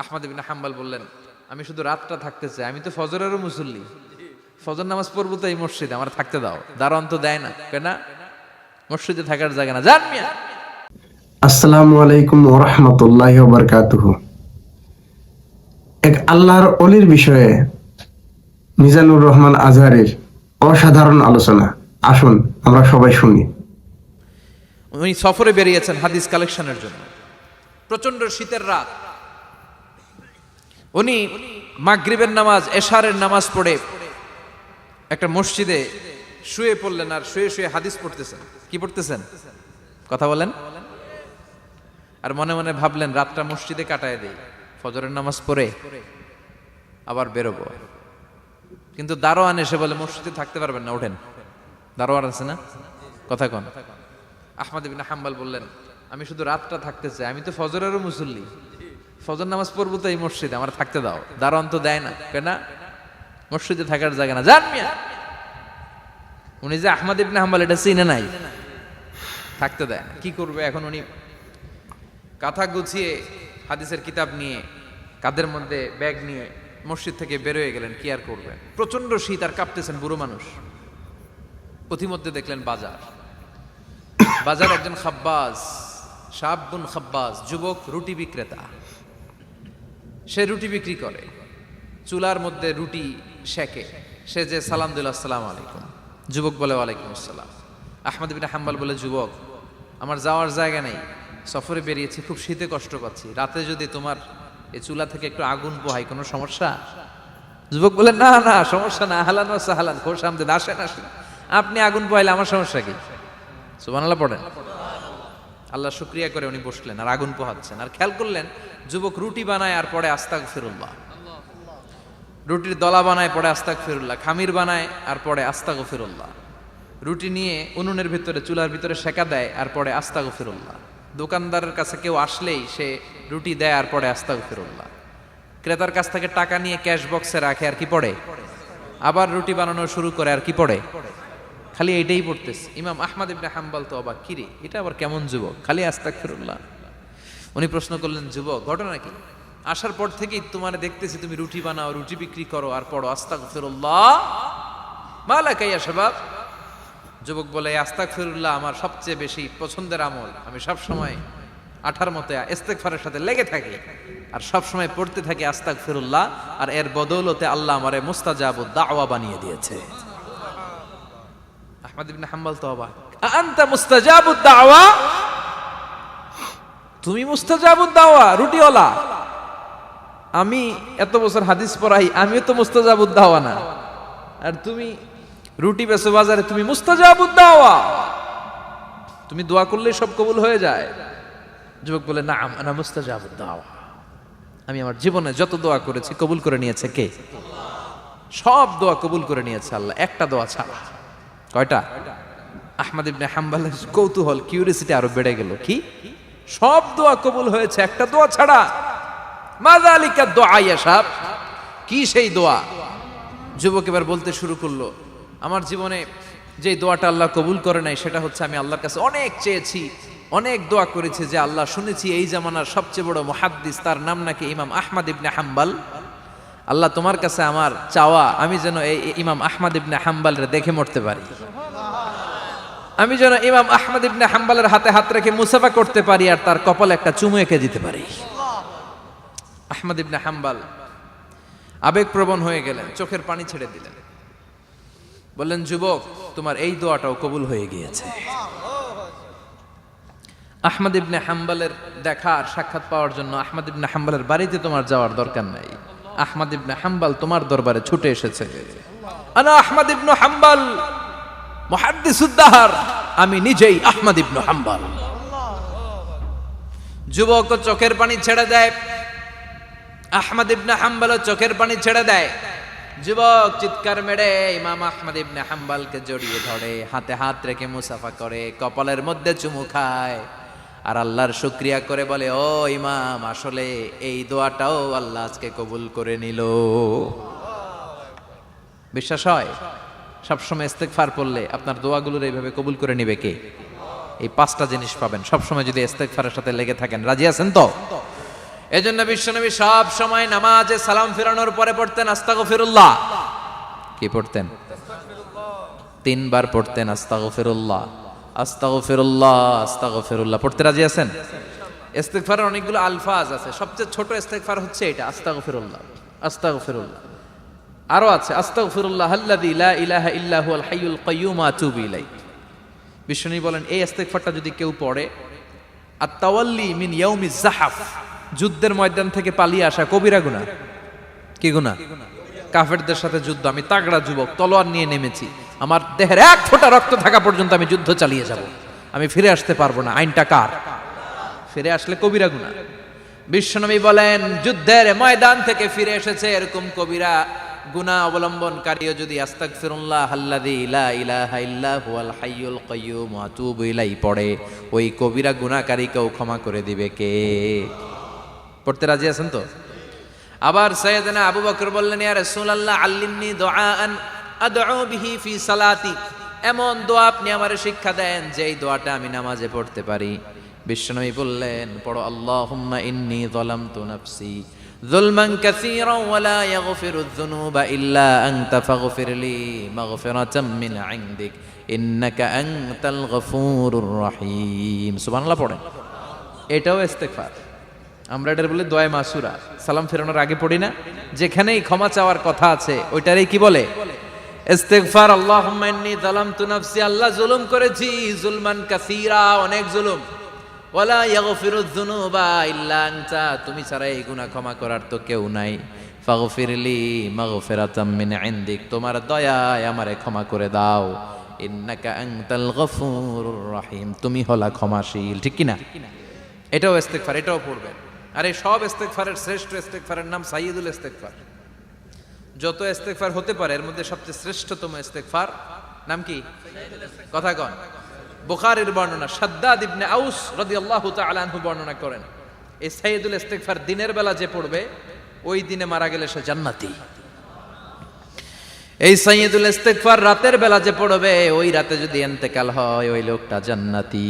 আহমদ ইবনে হাম্বল বললেন, আমি শুধু রাতটা থাকতে চাই, আমি তো ফজরেরও মুসল্লি, ফজর নামাজ পড়বো তো এই মসজিদে, আমার থাকতে দাও। দারোয়ান তো দেয় না, কেন? মসজিদে থাকার জায়গা না, যান মিয়া। আসসালামু আলাইকুম ওয়া রাহমাতুল্লাহি ওয়া বারাকাতুহু। এক আল্লাহর ওলির বিষয়ে মিজানুর রহমান আজহারের অসাধারণ আলোচনা, আসুন আমরা সবাই শুনি। উনি সফরে বেরিয়েছেন হাদিস কালেকশনের জন্য। প্রচন্ড শীতের রাত, উনি মাগরিবের নামাজ, এশারের নামাজ পড়ে একটা মসজিদে শুয়ে পড়লেন, আর শুয়ে শুয়ে হাদিস পড়তেছেন। কি পড়তেছেন? কথা বলেন। আর মনে মনে ভাবলেন, রাতটা মসজিদে কাটায় দেই, ফজরের নামাজ পড়ে আবার বেরোবো। কিন্তু দারোয়ান এসে বলে, মসজিদে থাকতে পারবেন না, ওঠেন। দারোয়ান আছে না? কথা কন। আহমদ ইবনে হাম্বল বললেন, আমি শুধু রাতটা থাকতে চাই, আমি তো ফজরেরও মুসল্লি, ফজর নামাজ পড়বো তো এই মসজিদে, আমার থাকতে দাও। দারোয়ান তো দেয় না, কেন? মসজিদে থাকার জায়গা না, যান মিয়া। উনি যে আহমদ ইবনে হাম্বল এটা চিনে নাই, থাকতে দেয় না। কি করবে এখন? উনি কাঁথা গুছিয়ে হাদিসের কিতাব নিয়ে কাঁধের মধ্যে ব্যাগ নিয়ে মসজিদ থেকে বেরোয় গেলেন। কি আর করবেন, প্রচন্ড শীত, আর কাঁপতেছেন, বুড়ো মানুষ। পথিমধ্যে দেখলেন বাজার, বাজার একজন খাব্বাজ, শাবুন খাব্বাজ, যুবক রুটি বিক্রেতা। সে রুটি বিক্রি করে, চুলার মধ্যে রুটি সেকে। সে যে সালাম দিল, আসসালামু আলাইকুম, যুবক বলে ওয়ালাইকুম আসসালাম। আহমদ ইবনে হাম্বল বলে, যুবক আমার যাওয়ার জায়গা নেই, সফরে বেরিয়েছি, খুব শীতে কষ্ট পাচ্ছি, রাতে যদি তোমার এই চুলা থেকে একটু আগুন পোহাই, কোনো সমস্যা? যুবক বলে, না না সমস্যা না, আহলান ওয়া সাহলান, খোশ আমদেদ, আসেন আসেন, আপনি আগুন পোহাইলে আমার সমস্যা কি? সুবহানাল্লাহ পড়েন। আল্লাহ শুকরিয়া করে উনি বসলেন আর আগুন পোহাচ্ছেন। আর খেয়াল করলেন, যুবক রুটি বানায় আর পড়ে আস্তাগফিরুল্লাহ, রুটির দলা বানায় পড়ে আস্তাগফিরুল্লাহ, খামির বানায় আর পড়ে আস্তাগফিরুল্লাহ, রুটি নিয়ে উনুনের ভিতরে, চুলার ভিতরে সেকা দেয় আর পড়ে আস্তাগফিরুল্লাহ। দোকানদারের কাছে কেউ আসলেই সে রুটি দেয় আর পড়ে আস্তাগফিরুল্লাহ। ক্রেতার কাছ থেকে টাকা নিয়ে ক্যাশ বক্সে রাখে আর কি পড়ে? আবার রুটি বানানো শুরু করে আর কি পড়ে? খালি এইটাই পড়তেছে। ইমাম আহমদ ইবনে হাম্বল তো অবাক, কিরে এটা আবার কেমন যুবক, খালি আস্তাগফিরুল্লাহ। উনি প্রশ্ন করলেন, যুবক ঘটনা কি? আসার পর থেকেই তোমার দেখতেছি তুমি রুটি বানাও, রুটি বিক্রি করো আর পড়ো আস্তাগফিরুল্লাহ, মালাকা ইয়া শাবাব। যুবক বলে, আস্তাগফিরুল্লাহ আমার সবচেয়ে বেশি পছন্দের আমল, আমি সব সময় আঠার মতো ইস্তেগফারের সাথে লেগে থাকি আর সব সময় পড়তে থাকি আস্তাগফিরুল্লাহ, আর এর বদৌলতে আল্লাহ আমারে মুস্তাজাবুদ দাওয়া বানিয়ে দিয়েছে। আহমদ ইবনে হাম্বল তো অবাক, আনতা মুস্তাজাবুদ দাওয়া, তুমি মুস্তাজাবুদ দাওয়া, রুটিওয়ালা। আমি এত বছর হাদিস পড়াই, আমিও তো মুস্তাজাবুদ দাওয়া না, আর তুমি রুটি বেচো বাজারে, তুমি মুস্তাজাবুদ দাওয়া, তুমি দোয়া করলেই সব কবুল হয়ে যায়। যুবক বলে, না আনা মুস্তাজাবুদ দাওয়া, আমি আমার জীবনে যত দোয়া করেছি কবুল করে নিয়েছে কে? সব দোয়া কবুল করে নিয়েছে আল্লাহ, একটা দোয়া ছাড়া। কয়টা? আহমদ ইবনে হাম্বলের কৌতূহল, কিউরিয়াসিটি আরো বেড়ে গেল। কি? সব দোয়া কবুল হয়েছে, একটা দোয়া ছাড়া। মাযালিকা দোয়া ইয়া শাব, কি সেই দোয়া? যুবক এবার বলতে শুরু করলো, আমার জীবনে যে দোয়াটা আল্লাহ কবুল করে নাই সেটা হচ্ছে, আমি আল্লাহর কাছে অনেক চেয়েছি, অনেক দোয়া করেছি যে আল্লাহ, শুনেছি এই জামানার সবচেয়ে বড় মুহাদ্দিস, তার নাম নাকি ইমাম আহমদ ইবনে হাম্বল। আল্লাহ তোমার কাছে আমার চাওয়া, আমি যেন এই ইমাম আহমদ ইবনে হাম্বলের দেখে মরতে পারি, আমি যেন ইমাম আহমদ ইবনে হাম্বলের হাতে হাত রেখে মুসাফা করতে পারি আর তার কপালে একটা চুমু এঁকে দিতে পারি। আহমদ ইবনে হাম্বল আবেগপ্রবণ হয়ে গেলেন, চোখের পানি ছেড়ে দিলেন, বললেন, যুবক তোমার এই দোয়াটাও কবুল হয়ে গিয়েছে। আহমদ ইবনে হাম্বলের দেখা আর সাক্ষাৎ পাওয়ার জন্য আহমদ ইবনে হাম্বলের বাড়িতে তোমার যাওয়ার দরকার নাই, আহমদ ইবনে হাম্বল তোমার দরবারে ছুটে এসেছে। আনা আহমদ ইবনে হাম্বল মুহাদ্দিসুদ দাহর, আমি নিজেই আহমদ ইবনে হাম্বল। যুবক চোখের পানি ছেড়ে দেয়, আহমদ ইবনে হাম্বল চোখের পানি ছেড়ে দেয়। যুবক চিৎকার মেরে ইমাম আহমদ ইবনে হাম্বলকে জড়িয়ে ধরে, হাতে হাত রেখে মুসাফা করে, কপালের মধ্যে চুমু খায় আর আল্লাহর শুকরিয়া করে বলে, ও ইমাম, আসলে এই দোয়াটাও আল্লাহ আজকে কবুল করে নিল। বিশ্বাস হয়? সবসময় ইস্তেগফার পড়লে আপনার দোয়াগুলোর এইভাবে কবুল করে নিবে কে? এই পাঁচটা জিনিস পাবেন সবসময় যদি ইস্তেগফারের সাথে লেগে থাকেন। রাজি আছেন তো? এজন্য বিশ্বনবী সব সময় নামাজে সালাম ফিরানোর পরে পড়তেন আস্তাগফিরুল্লাহ। কি পড়তেন? 3 বার পড়তেন আস্তাগফিরুল্লাহ, আস্তাগফিরুল্লাহ, আস্তাগফিরুল্লাহ। পড়তে রাজি আছেন? ইস্তিগফারের অনেকগুলো আলফাজ আছে, সবচেয়ে ছোট ইস্তিগফার হচ্ছে এটা, আস্তাগফিরুল্লাহ, আস্তাগফিরুল্লাহ। আরো আছে আস্তাগফিরুল্লাহ আল্লাযী লা ইলাহা ইল্লা হুয়াল হাইয়ুল কাইয়্যুম ওয়া আতুবু ইলাইহি। বিশ্বনবী বলেন এই ইস্তিগফারটা যদি কেউ পড়ে, আত-তাওয়াল্লি মিন ইয়াউমিজ যাহাফ, যুদ্ধের ময়দান থেকে পালিয়ে আসা কবিরা গুনাহ। কি গুনাহ? কাফেরদের সাথে যুদ্ধ, আমি তাগড়া যুবক, তলোয়ার নিয়ে নেমেছি, আমার দেহের 1 ফোঁটা রক্ত থাকা পর্যন্ত আমি যুদ্ধ চালিয়ে যাব, আমি ফিরে আসতে পারবো না, আইনটা কার? ফিরে আসলে কবিরা গুনাহ। বিশ্বনবী বলেন যুদ্ধের ময়দান থেকে ফিরে এসেছে এরকম কবিরা গুনাহ অবলম্বনকারীও যদি আস্তাগফিরুল্লাহ আল্লাযী লা ইলাহা ইল্লা হুয়াল হাইয়ুল কাইয়্যুম ওয়া আতুবু ইলাইহি পড়ে, ওই কবিরা গুনাহকারীকেও ক্ষমা করে দিবে কে? পড়তে রাজি আছেন তো? আবার সাইয়েদনা আবু বকর বললেন ইয়া রাসূলুল্লাহ আল্লিমনি দুআআন আদউ বিহি ফি সালাতি, এমন দোয়া আপনি আমারে শিক্ষা দেন যেই দোয়াটা আমি নামাজে পড়তে পারি। বিশ্বনবী বললেন পড়ো আল্লাহুম্মা ইন্নী যালামতু নাফসি যুলমান কাসীরান ওয়া লা ইয়াগফিরুয যুনুবা ইল্লা আনতা ফাগফিরলি মাগফিরাতাম মিন ইনদিক ইন্নাকা আনতাল গফুরুর রহিম। সুবহানাল্লাহ পড়েন। এটাও ইস্তিগফার। আমরা এটার বলে দোয়া মাসুরা, সালাম ফেরানোর আগে পড়ি না? যেখানেই ক্ষমা চাওয়ার কথা আছে ওইটারই কি বলে? ইস্তিগফার। আল্লাহুম্মা ইন্নী যালামতু নাফসি, আল্লাহ জুলুম করেছি, যুলমান কাসীরা, অনেক জুলুম, ওয়ালা ইয়াগফিরুয যুনুবা ইল্লা আনতা, তুমি ছাড়া এই গুনাহ ক্ষমা করার তো কেউ নাই। ফাগফিরলি মাগফিরাতাম মিন ইনদিক, তোমার দয়ায় আমারে ক্ষমা করে দাও। ইন্নাকা আনতাল গফুরুর রহিম, তুমি হলা ক্ষমাশীল। ঠিক কি না? এটাও ইস্তিগফার, এটাও পড়বেন। আর এই সব ইস্তিগফারের শ্রেষ্ঠ ইস্তিগফারের নাম সাইয়্যিদুল ইস্তিগফার। যত ইস্তিগফার হতে পারে এর মধ্যে সবচেয়ে শ্রেষ্ঠতম ইস্তিগফার নাম কি? কথা কন। বুখারীর বর্ণনা, শাদ্দাদ ইবনে আউস রাদিয়াল্লাহু তাআলা আনহু বর্ণনা করেন, এই সাইয়্যিদুল ইস্তিগফার দিনের বেলা যে পড়বে ওই দিনে মারা গেলে সে জান্নাতি। এই সাইয়্যিদুল ইস্তিগফার রাতের বেলা যে পড়বে ওই রাতে যদি ইন্তেকাল হয় ওই লোকটা জান্নাতি।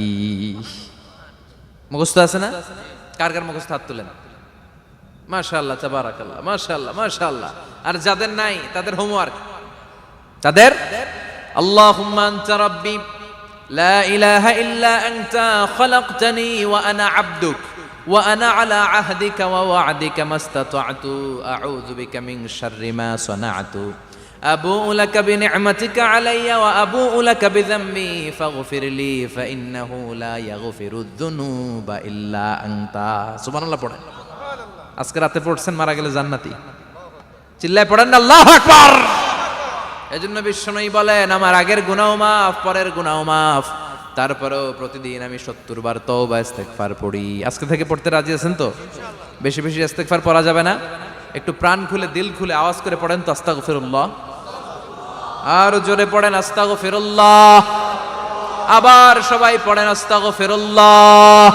মুখস্থ আছে না? কার কার মুখস্থ হাত তুলেন। মাশাআল্লাহ, তাবারাকাল্লাহ, মাশাআল্লাহ, মাশাআল্লাহ। আর যাদের নাই তাদের হোমওয়ার্ক, তাদের আল্লাহুম্মা আনতা রাব্বি লা ইলাহা ইল্লা আনতা খালাকতানি ওয়া আনা আবদুক ওয়া আনা আলা আহদিকা ওয়া ওয়া'দিকা মাস্তাতা'তু আউযু বিকা মিন শাররি মা সানা'তু আবুউ লাকা বিনি'মাতিকা আলাইয়া ওয়া আবুউ লাকা বিযামবি ফাগফিরলি ফাইন্নাহু লা ইয়াগফিরুয যুনুবা ইল্লা আনতা। সুবহানাল্লাহ পড়েন। আজকে রাতে পড়ছেন, মারা গেলে জান্নাতি। চিল্লায় পড়েন না আল্লাহু আকবার। এজন্য বিশ্বনবী বলেন আমার আগের গুনাহ মাফ, পরের গুনাহ মাফ, তারপরেও প্রতিদিন আমি 70 বার তওবা ইস্তিগফার পড়ি। আজকে থেকে পড়তে রাজি আছেন তো? বেশি বেশি ইস্তিগফার পড়া যাবে না? একটু প্রাণ খুলে দিল খুলে আওয়াজ করে পড়েন তো আস্তাগফিরুল্লাহ। আর জোরে পড়েন আস্তাগফিরুল্লাহ। আবার সবাই পড়েন আস্তাগফিরুল্লাহ।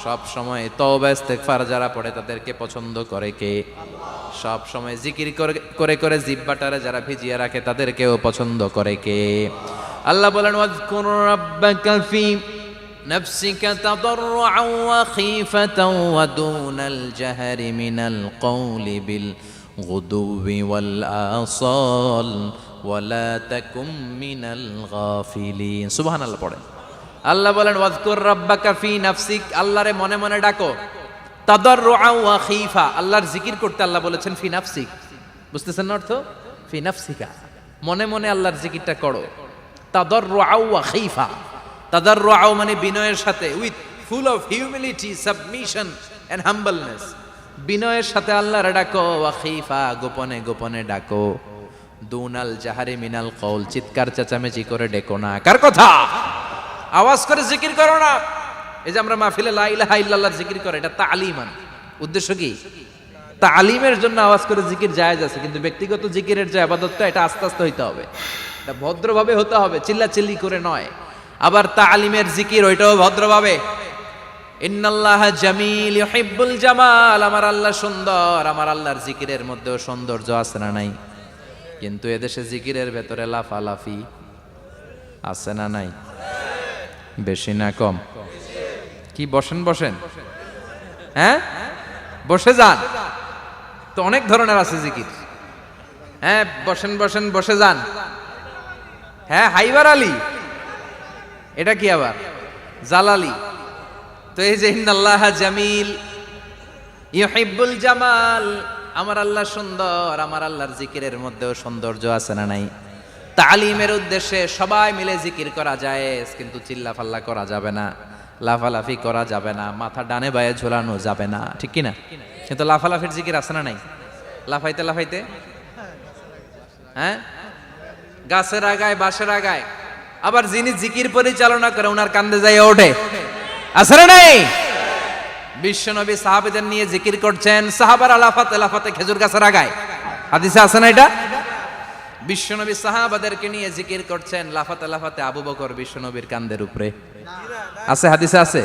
সব সময় তওবা ইস্তিগফার যারা পড়ে তাদেরকে পছন্দ করে কে? সব সময় জিকির করে করে জিহ্বাটারে যারা ভিজিয়ে রাখে তাদেরকেও পছন্দ করে কে? আল্লাহ বলেন ওয়াজকুর রাব্বাকা ফি নাফসিকা তাদাররুআন ওয়া খীফাতান ওয়া দুনাল জাহরি মিনাল কওলি বিল গুদুবি ওয়াল আসাল ওয়া লা তাকুম মিনাল গাফিলিন। সুবহানাল্লাহ পড়েন। আল্লাহ বলেন ওয়াজকুর রাব্বাকা ফি নাফসিক, আল্লাহরে মনে মনে ডাকো। তাদাররুআন ওয়া খীফা, আল্লাহর জিকির করতে আল্লাহ বলেছেন ফি নাফসিক। বুঝতেছেন না অর্থ? ফি নাফসিকা, মনে মনে আল্লাহর জিকিরটা করো। তাদাররুআন ওয়া খীফা, তাদাররুআ মানে বিনয়ের সাথে, with full of humility, submission and humbleness, বিনয়ের সাথে আল্লাহরে ডাকো। ওয়া খীফা, গোপনে গোপনে ডাকো। দুনাল জাহারি মিনাল কওল, চিৎকার চেঁচামেচি করে ডেকো না। কার কথা? আওয়াজ করে জিকির করো না। এই যে আমরা মাহফিলে লা ইলাহা ইল্লাল্লাহর জিকির করে, এটা তালিমান। উদ্দেশ্য কি? তালিমের জন্য আওয়াজ করে জিকির জায়েজ আছে, কিন্তু ব্যক্তিগত জিকিরের যে ইবাদতটা এটা আস্তে আস্তে হইতে হবে, এটা ভদ্রভাবে হতে হবে, চিল্লাচিল্লি করে নয়। আবার তালিমের জিকির ওইটাও ভদ্রভাবে। ইন্নাল্লাহা জামিল ইউহিব্বুল জামাল, আমার আল্লাহ সুন্দর, আমার আল্লাহর জিকিরের মধ্যেও সৌন্দর্য আছে না নাই? কিন্তু এদেশে জিকিরের ভেতরে লাফালাফি আছে না নাই? বেশি না কম? কি বসেন বসেন? হ্যাঁ বসে যান। তো অনেক ধরনের আছে জিকির। হ্যাঁ, বসেন বসেন বসে যান। হ্যাঁ, হাইবার আলী, এটা কি আবার জালালি? তো এই যে ইন্নাল্লাহ জামিল ইউহিব্বুল জামাল, আমার আল্লাহ সুন্দর, আমার আল্লাহর জিকিরের মধ্যেও সৌন্দর্য আছে না নাই? তালিমের উদ্দেশ্যে সবাই মিলে জিকির করা যায়, কিন্তু চিল্লাফাল্লা করা যাবে না, লাফালাফি করা যাবে না, মাথা ডানে বায়ে ঝোলানো যাবে না, ঠিক কি না? কিন্তু লাফালাফির জিকির আছে না নাই? লাফাইতে লাফাইতে, হ্যাঁ, গাছের আগায় বাঁশের আগায়। আবার যিনি জিকির পরিচালনা করে ওনার কান্দে যাই ওঠে, আছে না নাই? বিশ্বনবী সাহাবীদের নিয়ে জিকির করছেন, সাহাবারা লাফাতে লাফাতে খেজুর গাছের আগায়। হাদিসে আছে না এটা? বিশ্বনবী সাহাবাদেরকে নিয়ে জিকির করছেন, লাফাতে লাফাতে আবু বকর বিশ্বনবীর কান্দের উপরে। আছে, হাদিসে আছে।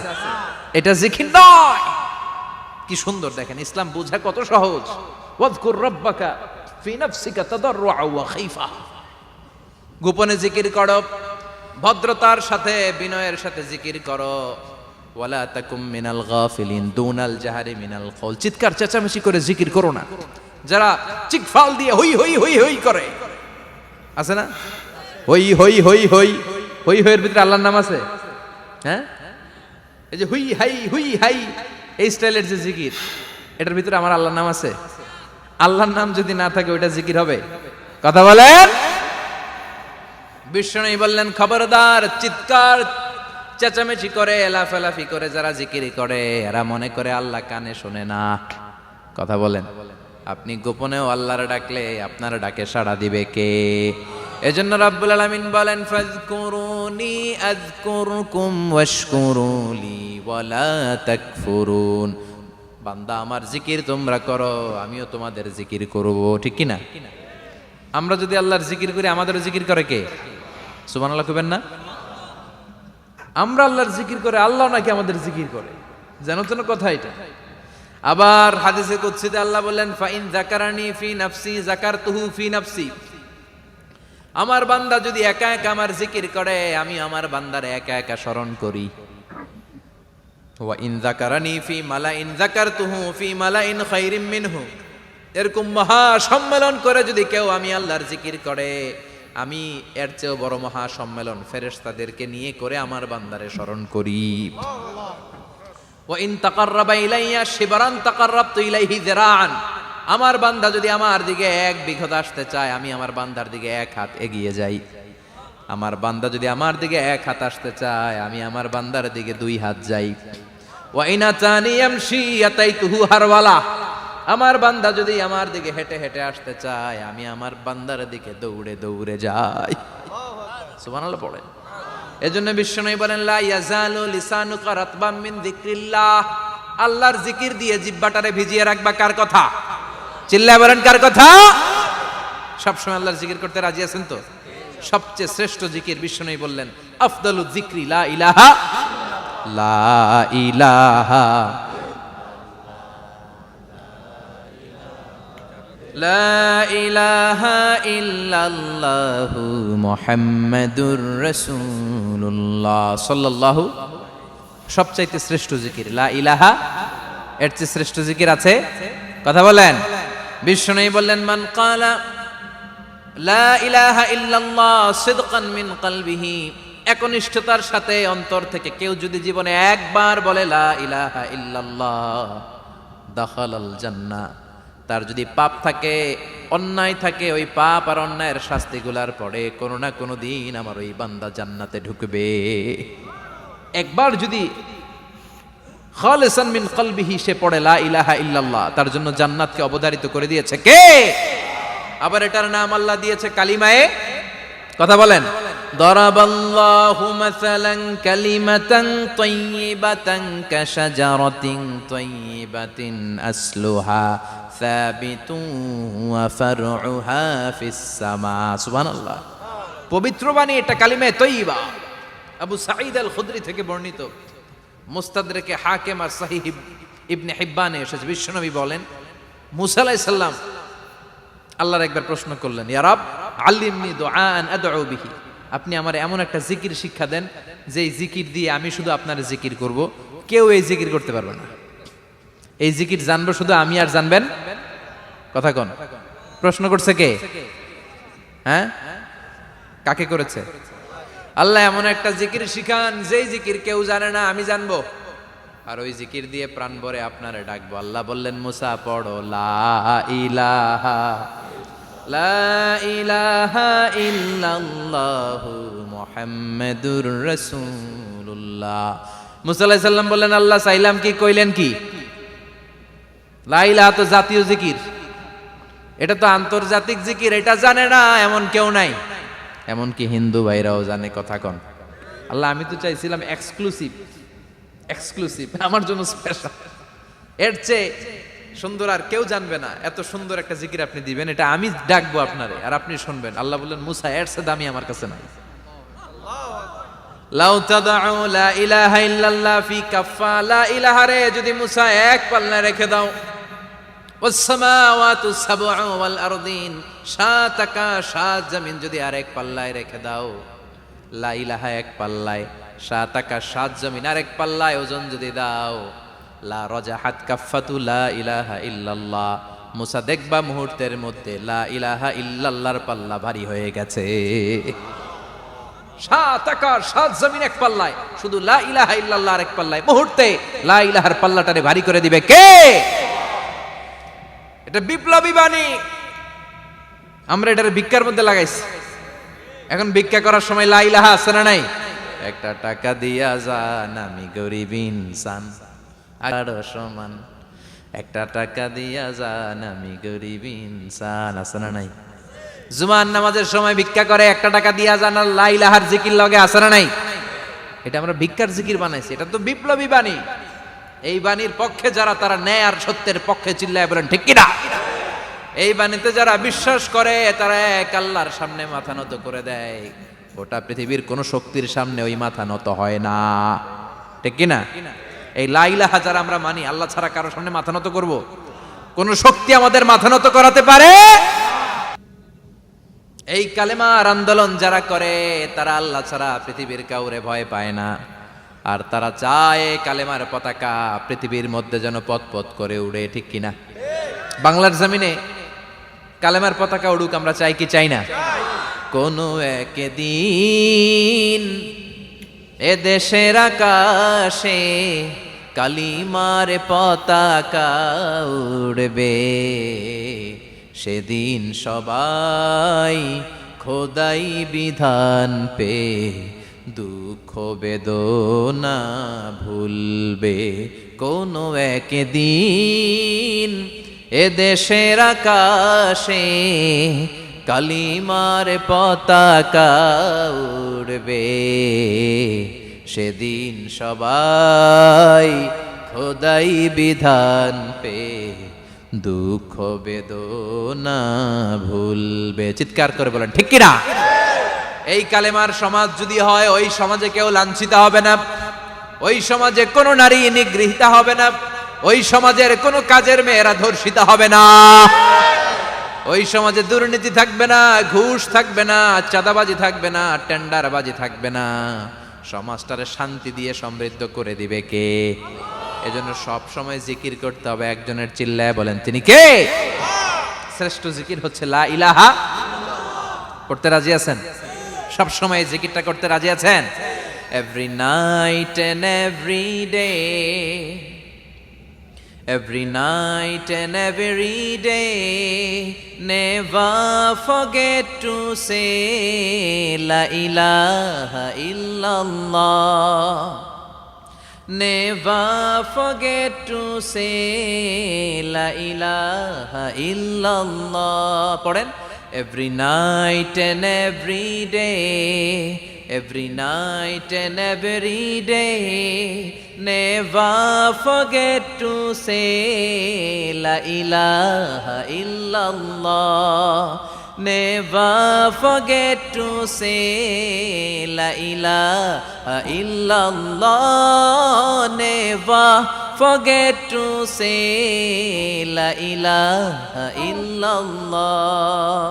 এটা জিকির নয়। কি সুন্দর দেখেন, ইসলাম বোঝা কত সহজ। ওয়াজকুর রাব্বাকা ফি নাফসিকা তাদাররুআ ওয়া খাইফা, গোপনে জিকির করো, ভদ্রতার সাথে বিনয়ের সাথে জিকির করো। ওয়ালা তাকুম মিনাল গাফিলিন দুনাল জাহারি মিনাল কওল, চিৎকার চেঁচামেচি করে জিকির করো না। যারা চিকফাল দিয়ে হই হই হই হই করে, আছে না? হই হই হই হই হই হইয়ের ভিতরে আল্লাহর নাম আছে। হ্যাঁ, এই যে হুই হাই হুই হাই এই স্টাইলের যে জিকির, এটার ভিতরে আমার আল্লাহর নাম আছে? আল্লাহর নাম যদি না থাকে ওইটা জিকির হবে? কথা বলেন। বিষ্ণু বললেন, খবরদার, চিৎকার চেঁচামেচি করে লাফালাফি করে যারা জিকির করে এরা মনে করে আল্লাহ কানে শোনে না। কথা বলেন। আপনি গোপনেও আল্লাহর ডাকলে আপনার ডাকে সাড়া দিবে কে? এজন্য রাব্বুল আলামিন বলেন, ফাযকুরুনি আযকুরকুম ওয়াশকুরুলি ওয়ালা তাকফুরুন। বান্দা, আমার জিকির তোমরা করো, আমিও তোমাদের জিকির করব, ঠিক কি না? আমরা যদি আল্লাহর জিকির করি, আমাদেরও জিকির করে কে? সুবহানাল্লাহ কইবেন না? আমরা আল্লাহর জিকির করে, আল্লাহ নাকি আমাদের জিকির করে, জানো তো না কথা এটা? আবার হাদিসে কুদসিতে আল্লাহ বলেন, ফাইন যাকারানি ফি নাফসি যাকারতুহু ফি নাফসি। আমার বান্দা যদি একা একা আমার জিকির করে, আমি আমার বান্দারে একা একা স্মরণ করি। ওয়া ইন যাকারানি ফি মালাইন যাকারতুহু ফি মালাইন খায়রিম মিনহু। এরকম মহা সম্মেলন করে যদি কেউ আমি আল্লাহর জিকির করে, আমি এর চেয়েও বড় মহা সম্মেলন ফেরেশতাদেরকে নিয়ে করে আমার বান্দারে স্মরণ করি। ওয়া ইন তাকাররাবা ইলাইয়া শিবরান তাকাররাবতু ইলাইহি যিরাআন। আমার বান্দা যদি আমার দিকে এক বিঘত আসতে চায়, আমি আমার বান্দার দিকে এক হাত এগিয়ে যাই। আমার বান্দা যদি আমার দিকে এক হাত আসতে চায়, আমি আমার বান্দার দিকে দুই হাত যাই। ওয়া ইন আতানি ইয়ামশি আতাইতুহু হারওয়ালা। আমার বান্দা যদি আমার দিকে হেঁটে হেঁটে আসতে চায়, আমি আমার বান্দার দিকে দৌড়ে দৌড়ে যাই। সুবহানাল্লাহ পড়েন। এজন্য বিশ্বনবী বলেন, লা ইয়াজালু লিসানুকা রাতবাম মিন যিকরিল্লাহ। আল্লাহর জিকির দিয়ে জিহ্বাটারে ভিজিয়ে রাখবা। কার কথা? চিল্লায় বলেন, কার কথা? সবসময় আল্লাহর জিকির করতে রাজি আছেন তো? সবচেয়ে শ্রেষ্ঠ জিকির বিশ্বনবী বললেন, আফদালু যিকরি লা ইলাহা লা ইলাহা লা ইলাহা ইল্লাল্লাহু মুহাম্মাদুর রাসূলুল্লাহ সাল্লাল্লাহু। সবচাইতে শ্রেষ্ঠ জিকির লা ইলাহা। এর চেয়ে শ্রেষ্ঠ জিকির আছে? কথা বলেন। বিশ্বনবী বললেন, মান ক্বালা লা ইলাহা ইল্লাল্লাহ সিদকান মিন কলবিহি, একনিষ্ঠতার সাথে অন্তর থেকে কেউ যদি জীবনে একবার বলে লা ইলাহা ইল্লাল্লাহ, দাখালাল জান্নাহ। তার যদি পাপ থাকে, অন্যায় থাকে, ওই পাপ আর অন্যায়ের শাস্তিগুলার পরে কোনো না কোনো দিন আমার ওই বান্দা জান্নাতে ঢুকবে। একবার যদি খালিসান মিন কলবিহি সে পড়ে লা ইলাহা ইল্লাল্লাহ, তার জন্য জান্নাতকে অবধারিত করে দিয়েছে কে? আবার এটার নাম আল্লাহ দিয়েছে কালিমায়ে। কথা বলেন। দরাবাল্লাহু মাসালান কালিমাতান তাইয়িবাতান কাশাজারাতিন তাইয়িবাতিন আসলুহা সাবিতুন ওয়া ফারউহা ফিস সামা। সুবহানাল্লাহ। পবিত্র বাণী এটা কালিমায়ে তাইয়িবা। আবু সাঈদ আল খুদরি থেকে বর্ণিত, মুস্তাদরেকে হাকিম আর সহিহ ইবনে হিব্বানে এসেছে। বিশ্বনবী বলেন, মুসা আলাইহিস সালাম আল্লাহর একবার প্রশ্ন করলেন, ইয়া রাব আল্লিমনি দুআআন আদউ বিহি। আপনি আমার এমন একটা জিকির শিক্ষা দেন যে এই জিকির দিয়ে আমি শুধু আপনার জিকির করব, কেউ এই জিকির করতে পারবে না। এই জিকির জানবো শুধু আমি, আর জানবেন কথা কোন? প্রশ্ন করছে কে? হ্যাঁ, কাকে করেছে? আল্লাহ এমন একটা জিকির শিখান যেই জিকির কেউ জানে না, আমি জানবো, আর ওই জিকির দিয়ে প্রাণ ভরে আপনারে ডাকবো। আল্লাহ বললেন, মুসা পড়ো লা ইলাহা লা ইলাহা ইল্লাল্লাহু মুহাম্মাদুর রাসূলুল্লাহ। মুসা আলাইহিস সালাম বললেন, আল্লাহ চাইলাম কি, কইলেন কি? লা ইলাহা তো জাতীয় জিকির, এটা তো আন্তর্জাতিক জিকির, এটা জানে না এমন কেউ নাই, এমনকি হিন্দু ভাইরাও জানে। কথা কন। আল্লাহ আমি তো চাইছিলাম এক্সক্লুসিভ, আমার জন্য স্পেশাল, এর চেয়ে সুন্দর আর কেউ জানবে না, এত সুন্দর একটা জিকির আপনি দিবেন, এটা আমি ডাকবো আপনারে আর আপনি শুনবেন। আল্লাহ বললেন, মুসা এর চেয়ে দামি আমার কাছে নাই। লাউ তাদউ লা ইলাহা ইল্লাল্লাহ ফি কাফা, লা ইলাহা রে যদি মুসা এক পাল্লায় রেখে দাও, ওয়াস সামাওয়াতু সাবউ ওয়াল আরদিন, সাত আকাশ সাত জমিন যদি আরেক পাল্লায় রেখে দাও, লা ইলাহা এক পাল্লায়, সাত আকাশ সাত জমিন আরেক পাল্লায় ওজন যদি দাও, লা রাজাহাত কাফাতু লা ইলাহা ইল্লাল্লাহ, মুসা দেখবা মুহূর্তের মধ্যে লা ইলাহা ইল্লাল্লাহর পাল্লা ভারী হয়ে গেছে। সাত আকাশ সাত জমিন এক পাল্লায়, শুধু লা ইলাহা ইল্লাল্লাহ আরেক পাল্লায়, মুহূর্তে লা ইলাহার পাল্লাটারে ভারী করে দিবে কে? এটা বিপ্লবী বাণী। আমরা এটার ভিক্ষার মধ্যে লাগাইছি। এখন ভিক্ষা করার সময় লা ইলাহা আছে না নাই? একটা টাকা দিয়া যান, আমি গরিব ইনসান আরো সমান, একটা টাকা দিয়া যান, আমি গরিব ইনসান, আছে না নাই? জুমার নামাজের সময় ভিক্ষা করে, একটা টাকা দিয়া যান, আর লা ইলাহার জিকির লগে, আছে না নাই? এটা আমরা ভিক্ষার জিকির বানাইছি, এটা তো বিপ্লবী বাণী। এই বাণীর পক্ষে যারা, তারা ন্যায় আর সত্যের পক্ষে চিল্লায় বলেন ঠিক কিনা? এই বাণীতে যারা বিশ্বাস করে তারা এক আল্লাহর সামনে মাথা নত করে দেয়। গোটা পৃথিবীর কোন শক্তির সামনে ওই মাথা নত হয় না, ঠিক কিনা? এই লা ইলাহা যারা আমরা মানি, আল্লাহ ছাড়া কারো সামনে মাথা নত করব? কোন শক্তি আমাদের মাথা নত করাতে পারে? এই কালেমার আন্দোলন যারা করে তারা আল্লাহ ছাড়া পৃথিবীর কাউরে ভয় পায় না, আর তারা চায় কালেমার পতাকা পৃথিবীর মধ্যে যেন পথ পথ করে উড়ে, ঠিক কিনা? বাংলার জমিনে কালেমার পতাকা উড়ুক, আমরা চাই কি চাই না? কোনো একদিন এ দেশের আকাশে কালিমার পতাকা উড়বে, সেদিন সবাই খোদাই বিধান পে দুঃখ বেদনা ভুলবে। কোনো একদিন এ দেশের আকাশে কালিমার পতাকা উড়বে, সেদিন সবাই খোদাই বিধান পে দুঃখ বেদনা ভুলবে। চিৎকার করে বলেন ঠিক কিনা? এই কালেমার সমাজ যদি হয়, ওই সমাজে কেউ লাঞ্ছিত হবে না, ওই সমাজে কোনো নারী নিগৃহীতা হবে না, ওই সমাজের কোনো কাজের মেয়েরা ধর্ষিত হবে না, ওই সমাজে দুর্নীতি থাকবে না, ঘুষ থাকবে না, চাঁদাবাজি থাকবে না, টেন্ডারবাজি থাকবে না। সমাজটারে শান্তি দিয়ে সমৃদ্ধ করে দিবে কে? এজন্য সব সময় জিকির করতে হবে একজনের, চিল্লায় বলেন তিনি কে? শ্রেষ্ঠ জিকির হচ্ছে লা ইলাহা। করতে রাজি আছেন? সব সময় জিকিরটা করতে রাজি আছেন? Every night and every day, every night and every day, never forget to say la ilaha illallah, never forget to say la ilaha illallah. পড়েন, every night and every day, every night and every day, never forget to say la ilaha illallah, never forget to say la ilaha illallah, never forget to say la ilaha illallah.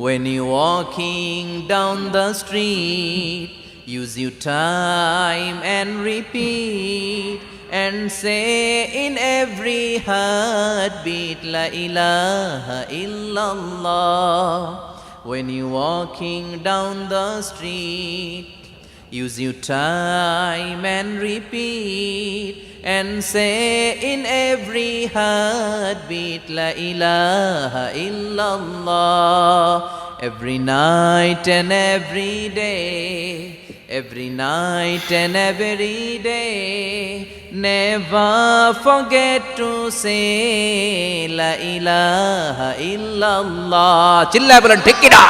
When you're walking down the street, use your time and repeat and say in every heartbeat, La ilaha illallah. When you're walking down the street, use your time and repeat and say in every heartbeat, La ilaha illallah. Every night and every day, every night and every day, never forget to say La ilaha illallah. চিল্লায় বলেন ঠিক কিনা?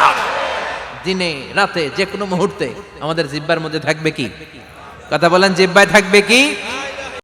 দিনে রাতে যে কোনো মুহূর্তে আমাদের জিহ্বার মধ্যে থাকবে কি? কথা বলেন, জিহ্বায় থাকবে কি?